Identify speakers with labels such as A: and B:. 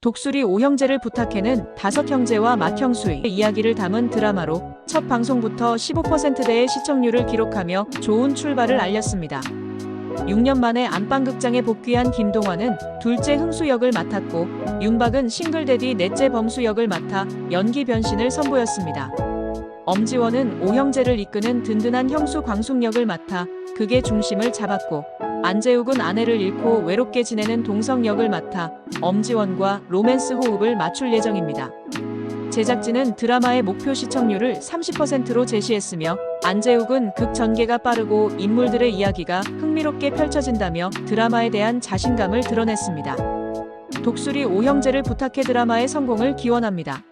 A: 독수리 오형제를 부탁해는 다섯 형제와 맏형수의 이야기를 담은 드라마로 첫 방송부터 15%대의 시청률을 기록하며 좋은 출발을 알렸습니다. 6년 만에 안방극장에 복귀한 김동완은 둘째 흥수 역을 맡았고, 윤박은 싱글데디 넷째 범수 역을 맡아 연기 변신을 선보였습니다. 엄지원은 오형제를 이끄는 든든한 형수 광숙 역을 맡아 극의 중심을 잡았고, 안재욱은 아내를 잃고 외롭게 지내는 동성 역을 맡아 엄지원과 로맨스 호흡을 맞출 예정입니다. 제작진은 드라마의 목표 시청률을 30%로 제시했으며, 안재욱은 극 전개가 빠르고 인물들의 이야기가 흥미롭게 펼쳐진다며 드라마에 대한 자신감을 드러냈습니다. 독수리 오형제를 부탁해 드라마의 성공을 기원합니다.